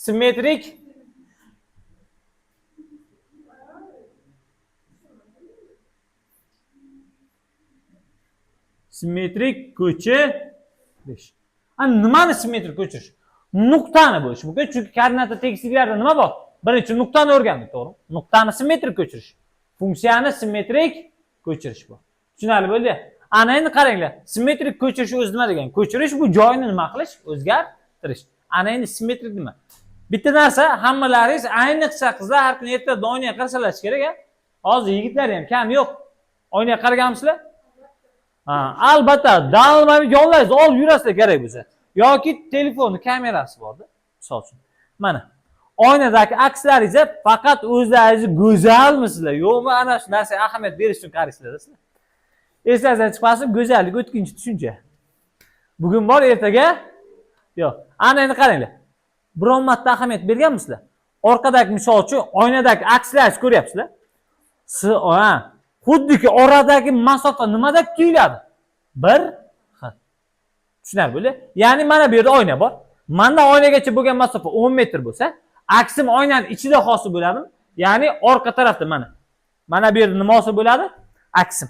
simmetrik ko'chirish. Nimani simmetrik ko'chirish? Nuqtani bo'lishi mumkin. Chunki koordinata tekisliklarda nima bor? Birinchi nuqtani o'rgandik, to'g'rimi? Nuqtani simmetrik ko'chirish. Funksiyani simmetrik ko'chirish bor. Tushunarli bo'ldi? Ana endi qaranglar. Simmetrik ko'chirish o'zi nima degan? Ko'chirish bu joyini nima qilish? O'zgartirish. Ana endi simmetrik nima? Bitta narsa, hammalaringiz ayniqsa qizlar har kuni ertadan oynaga qarasalaringiz kerak-a? Hozir yigitlar ham kam yo'q. Oynaga qaraganmisizlar? Albatta, dalmani yonlaringizni olib yurasizlar kerak bo'lsa. Yoki telefonni kamerasi borda, misol uchun. Mana oynadagi akslaringiz faqat o'zlaringiz go'zalmisizlar, yo'qmi? Ana shu narsaga ahamiyat berish uchun qaraysizlar sizlar. Eslaringizdan chiqmasin, go'zallik o'tkinchi tushuncha. Bugun bor, ertaga yo'q. Ana endi qaranglar. Biron marta ahamiyat berganmisizlar? Orqadagi misol uchun oynadagi akslaringizni ko'ryapsizlar? Xuddiki oradagi masofa nimada tuyuladi? Bir xil. Tushunarli bo'ldi? Ya'ni mana bu yerda oyna bor. Mana oynagacha bo'lgan masofa 10 metr bo'lsa, aksim oynaning ichida hosil bo'ladimi? Ya'ni orqa tarafda mana. Mana bu yerda nima hosil bo'ladi? Aksim.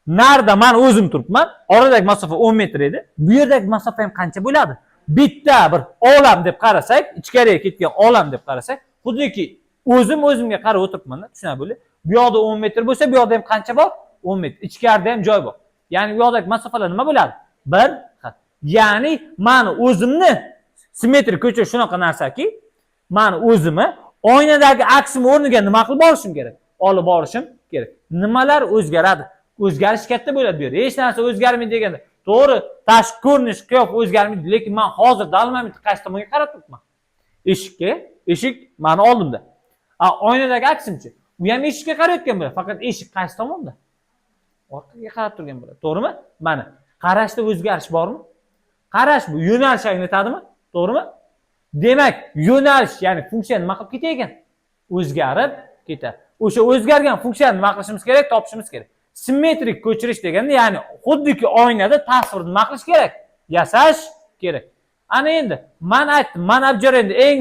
Narda men o'zim turibman, oradagi masofa 10 metr edi. Bu yerdagi masofa ham qancha bo'ladi? Bitta bir olam deb qarasak, ichkariga ketgan olam deb qarasak, xuddiki o'zimga qarab o'tiribman-da, tushunarli bo'ldi? Bu yoqda 10 metr bo'lsa, bu yoqda ham qancha bor? 10 metr. Ichkarida ham joy bor. Ya'ni bu yoqdagi masofalar nima bo'ladi? Bir xil. Ya'ni meni o'zimni simmetrik ko'chirish shunaqa narsaki, meni o'zimni oynadagi aksim o'rniga nima qilib borishim kerak? Olib borishim kerak. Nimalar o'zgaradi? O'zgarish katta bo'ladi bu yerda. Hech narsa o'zgarmaydi deganda, to'g'ri, tashqi ko'rinish, qiyofa o'zgarmaydi, lekin men hozir dalmamni qaysi tomonga qarab turibman? Eshik meni oldimda. Oynadagi aksimchi? U ham eshikka qarayotgan bo'ladi, faqat eshik qaysi tomonda? Orqaga qarab turgan bo'ladi. To'g'rimi? Mana qarashda o'zgarish bormi? Qarash bu yo'nalish anglatadimi? To'g'rimi? Demak, yo'nalish, ya'ni funksiya nima qilib ketadi ekan? O'zgarib ketadi. O'sha o'zgargan funksiyani nima qilishimiz kerak? Topishimiz kerak. Simmetrik ko'chirish deganda, ya'ni xuddiki oynada tasvirni nima qilish kerak? Yasash kerak. Ana endi men aytdim, mana bu jarayonda eng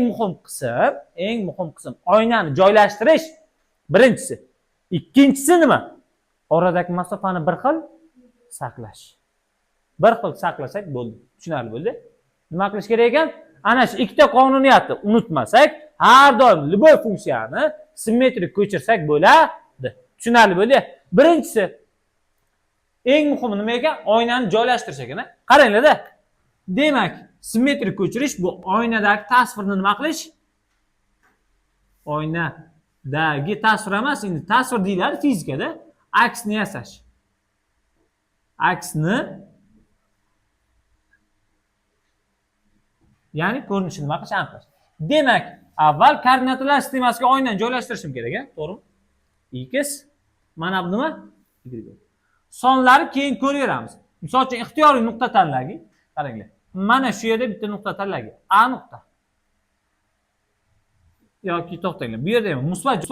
muhim qism oynani joylashtirish. Birinchisi. Ikkinchisi nima? Oradagi masofani bir xil saqlash. Bir xil saqlasak bo'ldi. Tushunarli bo'ldi? Nima qilish kerak ekan? Ana shu ikkita qonuniyatni unutmasak, har doim любой funksiyani simmetrik ko'chirsak bo'ladi. Tushunarli bo'ldi? Birinchisi, eng muhimi nima ekan? Oynani joylashtirish ekan. Qaranglar-da. Demak, simmetrik ko'chirish bu oynadagi tasvirni nima qilish? Oynadagi tasvir emas, endi tasvir deyiladi fizikada, aksni yasash. Aksni, ya'ni ko'rinishini nima qilish, aniqlash. Demak, avval koordinatalar sistemasiga oynani joylashtirishim kerak, to'g'rimi? X mana bu nima? Y. Sonlari keyin ko'raveramiz. Misol uchun ixtiyoriy nuqta tanlagi, qaranglar. Mana shu yerda bitta nuqta tanlagi, A nuqta. Yoki to'xtanglar. Bu yerda ham musbat.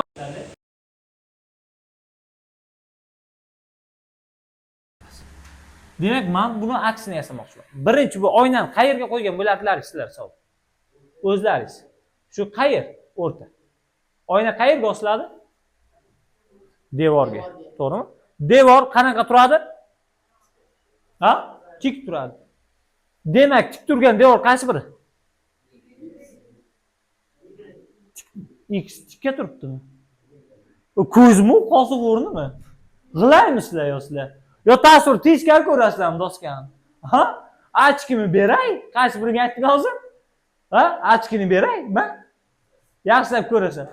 Demak, men buni aksini yasamoqchiman. Birinchi bu oynani qayerga qo'ygan bo'lardilaringiz sizlar savol. O'zlaringiz. Shu qayer? O'rta. Oyna qayerga osiladi? Devorga. To'g'rimi? Devor qanaqa turadi? Tik turadi. Demak, tik turgan devor qaysi biri? X tikka turibdimi? Ko'zmi, qo'siq o'rnimi? G'ilaymizlar yo sizlar? Yo tasvir teskari ko'rasizlarmi doskani? Ochkini beray? Qaysi biriga aytding hozir? Ochkini beray? Men yaxshilab ko'rasan.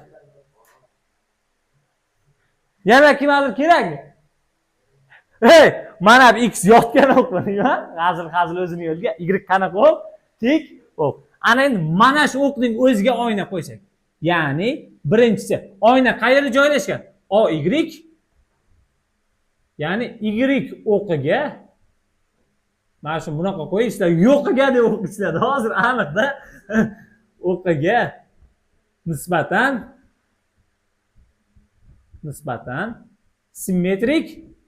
Yana kimdir kerakmi? Hey, mana bu X yotgan o'qning, hazil o'zini yo'lga, Y qanaqa o'q? Tik o'q. Ana endi mana shu o'qning o'ziga oyna qo'ysak. Ya'ni birinchisi, oyna qayerda joylashgan? O, Y. Ya'ni Y o'qiga mana shu bunaqa qo'yishlar, yo'qiga deb o'qishlar. Hozir aniqda o'qiga nisbatan simmetrik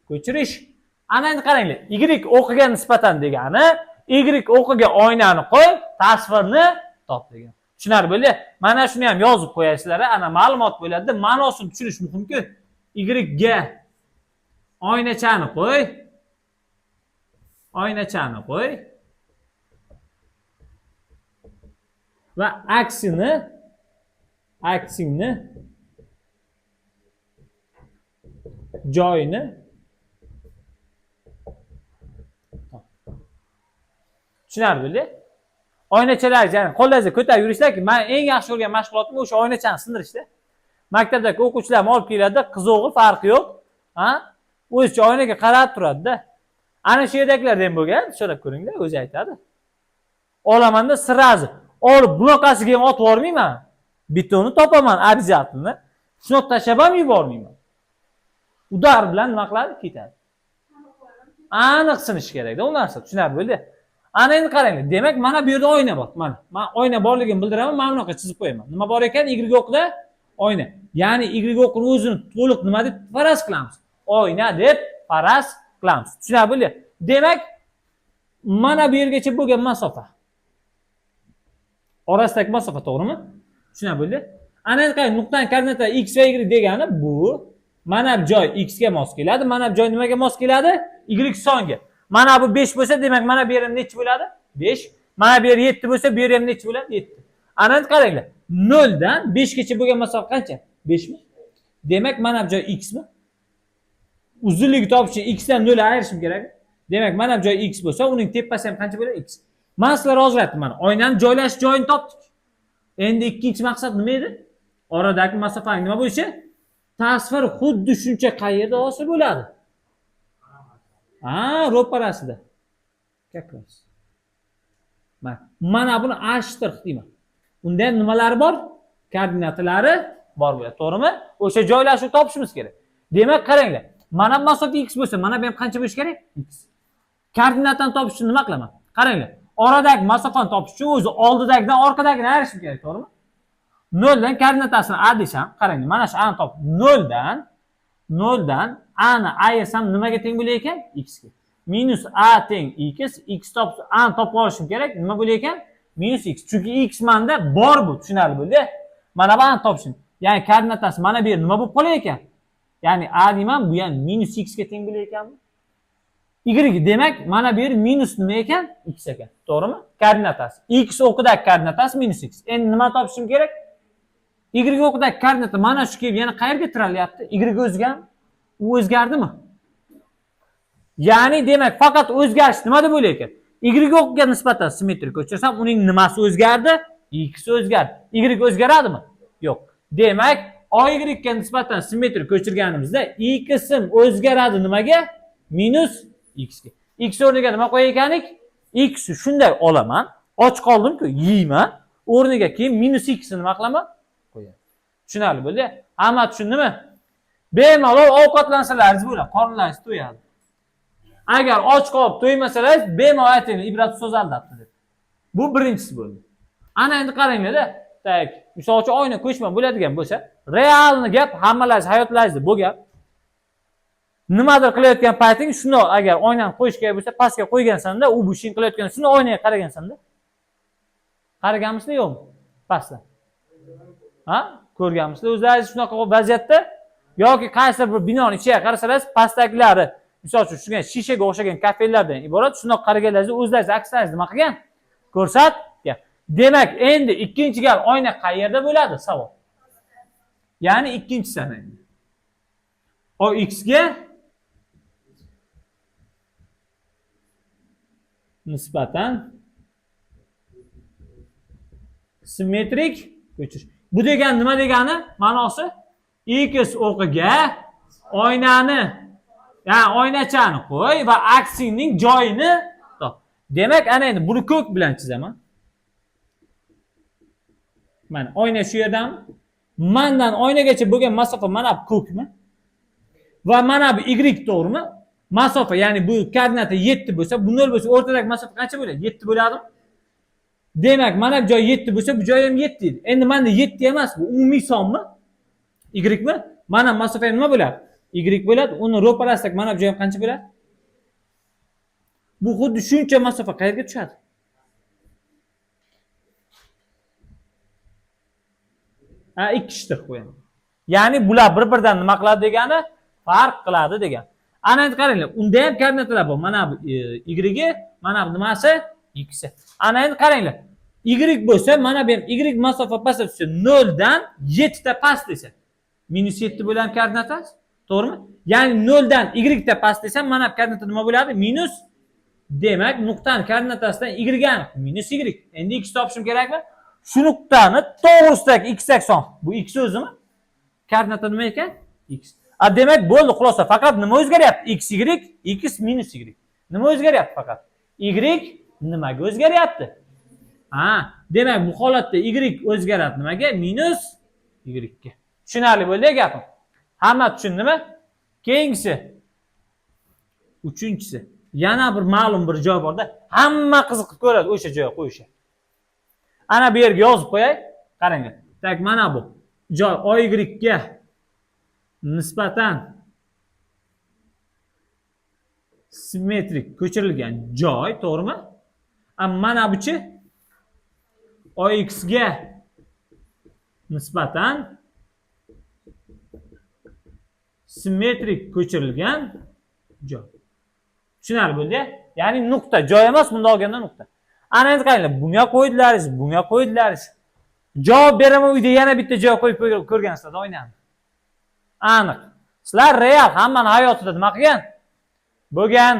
ko'chirish. Ana endi qaranglar, Y o'qiga nisbatan degani, Y o'qiga oynani qo'y, tasvirni top degan. Tushunarli bo'ldi. Mana shuni ham yozib qo'yasizlar, ana ma'lumot bo'ladi. Ma'nosini tushunish muhim-ku. Y ga oynachani qo'y. Oynachani qo'y. Va aksini joyini tushunarli bo'ldi. Oynachalar, ya'ni qo'llaringizni ko'tarib yurishlarki, men eng yaxshi ko'rgan mashg'ulotim o'sha oynachani sindirishda. Maktabdagi o'quvchilarni olib keladi, qizog'i farqi yo'q. Ha? O'zicha oynaga qarab turadi-da. Ana shu yerdagilar ham bo'lgan, so'rab ko'ringlar, o'zi aytadi. Olamanda sirazi olib bunaqasiga ham otib yormayman. Bitonni topaman обязательно. Shuni tashlab ham yubormayman. Udar bilan nima qiladi? Ketadi. Aniq sinish kerak-da u narsa, tushunarli bo'ldi. Ana endi qaranglar. Demak, mana bu yerda oyna bor. Mana. Men oyna borligini bildiraman, men bunaqa chizib qo'yaman. Nima bor ekan? Y o'qda oyna. Ya'ni Y o'qni o'zini to'liq nima deb faraz qilamiz? Oyna deb faraz qilamiz. Tushunarli bo'ldi. Demak, mana bu yergacha bo'lgan masofa. Orasidagi masofa, to'g'rimi? Tushunarli bo'ldi. Ana endi qarang, nuqtaning koordinatalari x va y degani bu mana bu joy x ga mos keladi, mana bu joy nimaga mos keladi? Y songa. Mana bu 5 bo'lsa, demak mana bu yer ham necha bo'ladi? 5. Mana bu yer 7 bo'lsa, bu yer ham necha bo'ladi? 7. Ana endi qaranglar. 0 dan 5 gacha bo'lgan masofa qancha? 5 mi? Demak, mana bu joy x mi? Uzunligi topish uchun x dan 0 ayirishim kerak. Demak, mana bu joy x bo'lsa, uning tepasi ham qancha bo'ladi? X. Men sizlarga hozir aytdim, mana oynani joylash joyini topdik. Endi ikkinchi maqsad nima edi? Oradagi masofaning nima bo'lishi? Tasvir xuddi shuncha qayerda olsa bo'ladi. Ro'parasida. Kaklas. Mana buni ashtir deyman. Unda ham nimalari bor? Koordinatalari bor bo'ladi, to'g'rimi? O'sha joylashuvni topishimiz kerak. Demak, qaranglar. Mana masofa x bo'lsa, mana bu ham qancha bo'lishi kerak? X. Koordinatani topish uchun nima qilaman? Qaranglar. Oradagi masofani topish uchun o'zi oldidagidan orqadagini ayirishim kerak, to'g'rimi? 0 dan koordinatasini a desam, qarang, mana shu a ni topib 0 dan a ni ayirsam nimaga teng bo'lar ekan? X ga. Minus a teng x, x topib a ni topib olishim kerak. Nima bo'lar ekan? Minus x. Chunki x manda bor bu, tushunarli bo'ldi. Mana bu a ni topishim. Ya'ni koordinatasi mana bu yer nima bo'lib qolar ekan? Ya'ni a deyman, bu ham minus x ga teng bo'lar ekanmi? Y demak, mana bu yer minus nima ekan? X ekan. To'g'rimi? Koordinatasi. X o'qidagi koordinatasi minus x. Endi nima topishim kerak? Y o'qidagi koordinata mana shu kelib yana qayerga tiralyapti? Y o'zgarmi? U o'zgardimi? Ya'ni demak, faqat o'zgarish nima deb o'ylar ekan? Y o'qga nisbatan simmetrik ko'chirsam, uning nimasi o'zgardi? X o'zgardi. Y o'zgaradimi? Yo'q. Demak, OY ga nisbatan simmetrik ko'chirganimizda y qism o'zgaradi nimaga? Minus x ga. X o'rniga nima qo'yar ekanlik? X shunday olaman. Och qoldim-ku, yeyman. O'rniga keyin minus x ni nima qilaman? Qo'yaman. Tushunarli bo'ldi? Hamma tushundimi? Bemalol ovqatlansalaringiz bo'ladi, qorningiz to'yadi. Agar och qolib to'ymasalaringiz, bemalol ayting, ibrat so'z aldapti deb. Bu birinchisi bo'ldi. Ana endi qaranglar-da. Tak, misol uchun oyna ko'chma bo'ladigan bo'lsa, realni gap hammalaringiz hayotlaringizda bo'lgan. Nimadir qilayotgan payting shundoq agar oynani qo'yish kerak bo'lsa, pastga qo'ygansanda, u bu ishni qilayotgan, shuni oynaga qaragansanda. Qaraganmisizlar yo'qmi? Pastdan. Ha? Ko'rganmisizlar o'zlaringiz shunaqa vaziyatda yoki qaysi bir binoning ichiga qarasangiz, pastdagilari, misol uchun shunga shishaga o'xshagan kafelardan iborat, shundoq qaraganlaringiz o'zlaringiz aksingizni nima qilgan? Ko'rsatgan. Demak, endi ikkinchi gal oyna qayerda bo'ladi? Savol. Ya'ni ikkinchi sana endi. O x ga nisbatan simmetrik ko'chirish. Bu degani nima degani? Ma'nosi x o'qiga oynani, ya'ni oynachani qo'y va aksingning joyini top. Demak, ana endi buni ko'k bilan chizaman. Mana oyna shu yerdan mandan oynagacha bo'lgan masofa mana bu ko'kmi? Va mana bu y, to'g'rimi? Masofa, ya'ni bu koordinata 7 bo'lsa, bu 0 bo'lsa, o'rtadagi masofa qancha bo'ladi? 7 bo'ladimi? Demak, mana bu joy 7 bo'lsa, bu joy ham 7 edi. Endi menda 7 emas, bu umumiy sonmi? Y mi? Mana masofa nima bo'ladi? Y bo'ladi. Uni ro'parasidagi mana bu joy ham qancha bo'ladi? Bu xuddi shuncha masofa qayerga tushadi? ikki shtrix qo'yamiz. Ya'ni bular bir-biridan nima qiladi degani? Farq qiladi degan. Ana endi qaranglar, unda ham koordinatalar bor. Mana bu y, mana bu nimasi? X. Ana endi qaranglar. Y bo'lsa, mana bu ham y masofa pastga tushsa 0 dan 7 ta past desa. -7 bo'lgan koordinatasi, to'g'rimi? Ya'ni 0 dan y ta past desam, mana bu koordinata nima bo'ladi? Minus. Demak, nuqtaning koordinatasidan y -y. Endi x topishim kerakmi? Shu nuqtani to'g'risidagi x akson. Bu x o'zimi? Koordinata nima ekan? X. Demak, bo'ldi, xulosa. Faqat nima o'zgaryapti? X, y, x minus y. Nima o'zgaryapti faqat? Y nimaga o'zgaryapti? Demak, bu holatda y o'zgaradi nimaga? Minus y ga. Tushunarli bo'ldi gapim. Hamma tushundimi? Keyingisi. Uchinchisi. Yana bir ma'lum bir joy borda, hamma qiziqib ko'radi o'sha joyga qo'yish. Ana bu yerga yozib qo'yay. Qaranglar. Tak, mana bu joy oy ga nisbatan simmetrik ko'chirilgan joy, to'g'rimi? Mana buchi oy x ga nisbatan simmetrik ko'chirilgan joy. Tushunarli bo'ldi? Ya'ni nuqta, joy emas, bunda olganda nuqta. Ana endi qaranglar, bunga qo'ydilaringiz, bunga qo'ydilaringiz. Javob beraman, uyda yana bitta joy qo'yib ko'rgansizlar, o'ynaymiz. Aniq. Sizlar real hammani hayotida nima qilgan? Bo'lgan